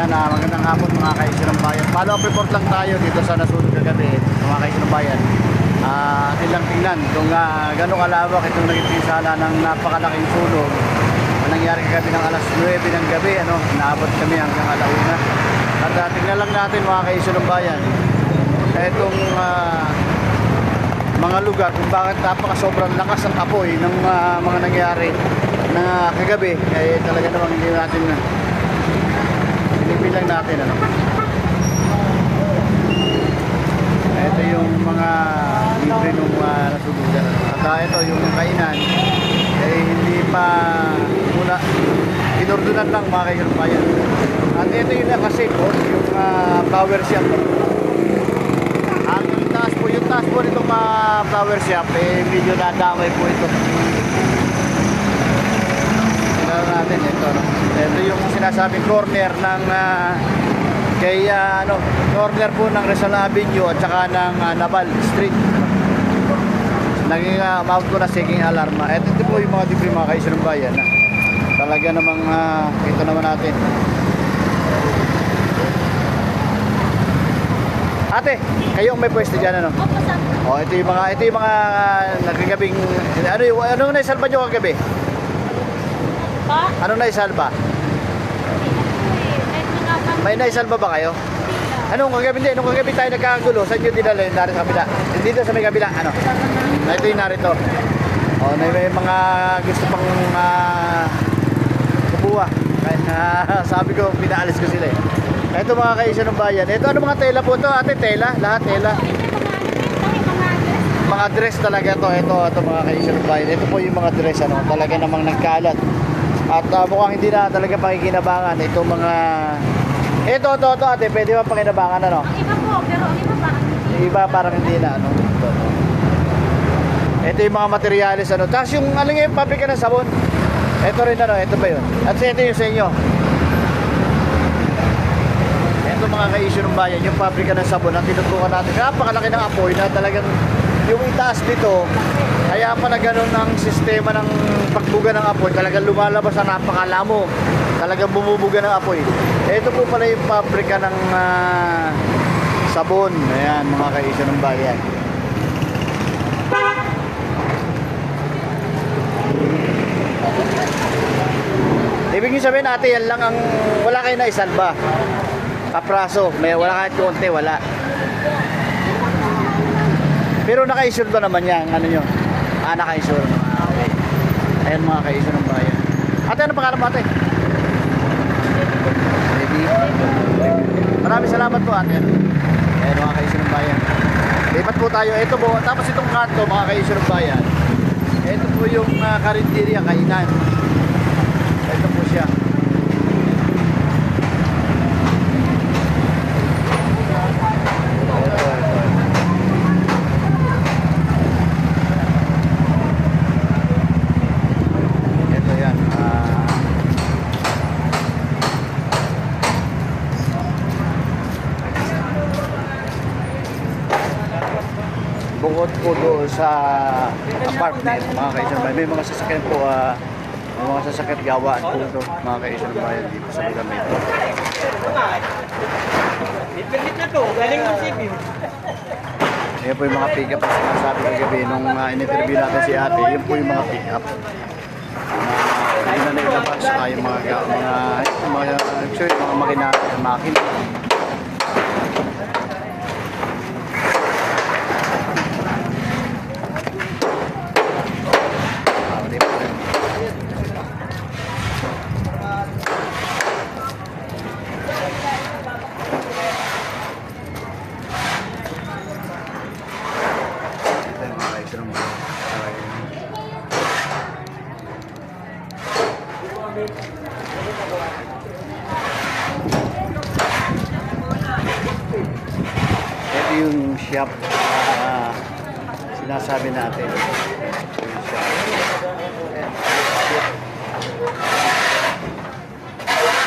Ayan, magandang hapon mga kaisyo ng bayan. Follow up report lang tayo dito sa nasunog kagabi mga kaisyo ng bayan. Atin lang tingnan kung gano'ng kalawak itong naging pinsala ng napakalaking sunog na nangyari kagabi ng alas 9 ng gabi. Naabot kami hanggang alauna. At tingnan lang natin mga kaisyo ng bayan itong mga lugar kung bakit sobrang lakas ng apoy ng mga nangyari na kagabi. Talaga namang hindi natin pinipilang natin ito yung mga libre nung nasudugan at ito yung kainan hindi pa muna pinurdunan lang mga kaigrupayan. At ito yung nakasave yung flower shop. Yung taas po nitong flower shop medyo nadamay po ito. Tingnan natin ito ito yung sinasabing corner ng corner po ng Rizal Avenue at saka ng Naval Street. Naging mount ko na seeking alarma. Ito po yung mga debris mga kaisyo ng bayan talaga namang ito naman natin. Ate, kayo ang may pwesto diyan ito yung mga nagkagabing anong naisalba nyo kagabi? Pa? Anong naisalba? May naisalba ba kayo? Anong kagabi tayo nagkakagulo? Saan nyo dinala yung narito sa kabila? Dito sa may kabila, ito yung narito. May mga gusto pang kubuha. Sabi ko, pinaalis ko sila Ito mga kaisyo ng bayan. Ito mga tela po ito? Ate, tela? Lahat tela? Mga dress talaga to. Ito mga kaisyo ng bayan. Ito po yung mga dress. Talaga namang nagkalat. At mukhang hindi na talaga pakikinabangan. Ito mga... Ito ate. Pwede ba pakinabangan Ang iba po, pero ang iba parang hindi. Yung iba parang hindi na Ito yung mga materialis Tapos yung yung pabrika ng sabon. Ito rin ito ba yun? At ito yung sa inyo. Ito mga ka-issue ng bayan, yung pabrika ng sabon ang tinutukan natin. Napakalaki ng apoy na talagang yung itaas dito, kaya pa na ganun ang sistema ng pagbuga ng apoy. Talagang lumalabas na napakalamo. Talagang bumubuga ng apoy. Ito po pala yung pabrika ng sabon. Ayan mga ka-issue ng bayan. Ibig nyo sabihin ate, yan lang ang wala kayo na isalba. Kapraso, wala kahit konti, wala. Pero naka-insure ba naman yan? Nyo? Naka-insure. Okay. Ayan mga ka-insure ng bayan. Ate, ano pangalan mo ate? Baby. Maraming salamat po ate. Ayan mga ka-insure ng bayan. Lipat po tayo. Ito po, tapos itong kanto mga ka-insure ng bayan. Ito po yung karinderya, kainan. Ito po siya. Ito yan. Bukod po doon sa apartment mga kaisyon bayan, may mga sasakyan po may mga sasakyan gawaan po ito mga kaisyon bayan dito sa Bigamit. Permit na to, galing ng city. Ayan po yung mga pick-up na sinasabi kagabi nung in-interview natin si ate. Yun po yung mga pick-up na hindi na nailabas saka yung mga makina. Ito yung shop sinasabi natin.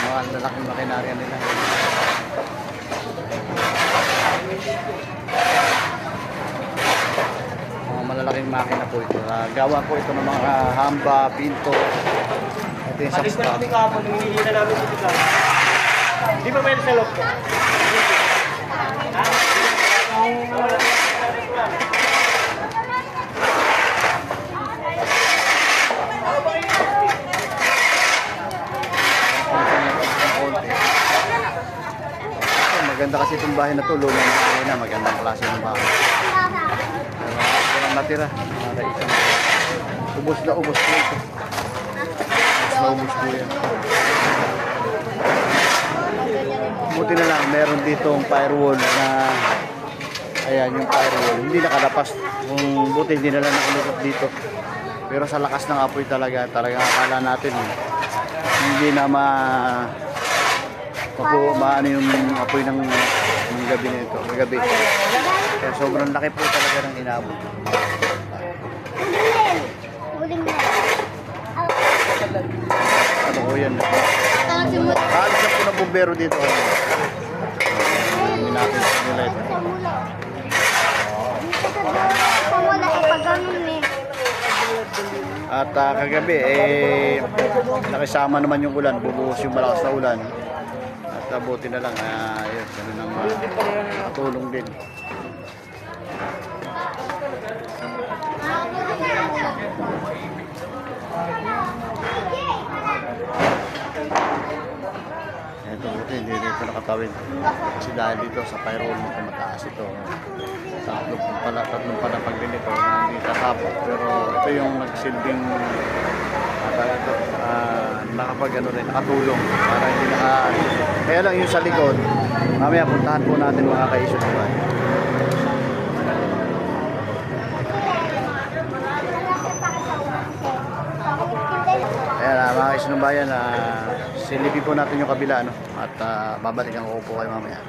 Mga lalaking makinarya nila. Mga malalaking makina po ito. Gawa po ito ng mga hamba, pinto. Ito yung Alis na saksta. kami kahapon, nung hinihila namin sa tiga. Di pa pwede sa loob ko. Maganda kasi itong bahay na to, lumang bahay na, magandang klase ng bahay. Walang natira, mga kaisan. Ubus na ubos po ito. Ubus na ubos po yan. Buti na lang, meron ditong firewall na, ayan yung firewall, hindi nakalapas. Kung buti hindi na lang nakulukot dito. Pero sa lakas ng apoy talaga akala natin, hindi na maano yung apoy ng gabi nito, gabi. Kaya sobrang laki po talaga ng inabot. Ano ko yan? Halos na po ng bumbero dito. Hindi natin nila ito. At kagabi, nakisama naman yung ulan, bubuhos yung malakas na ulan. At buti na lang, yun, ganun ang matulong din. Ito buti, hindi dito nakatawid. Kasi dahil dito sa firewall mo mataas ito. Tatlong pala pag ganito, hindi tatapos. Pero ito yung nagsilbing nakatulong para hindi kaya lang yung sa likod, mamaya puntahan po natin mga ka-issues naman. Ayan, mga ka-issues ng bayan, silipin po natin yung kabila, no? At babalikan ko po kayo mamaya.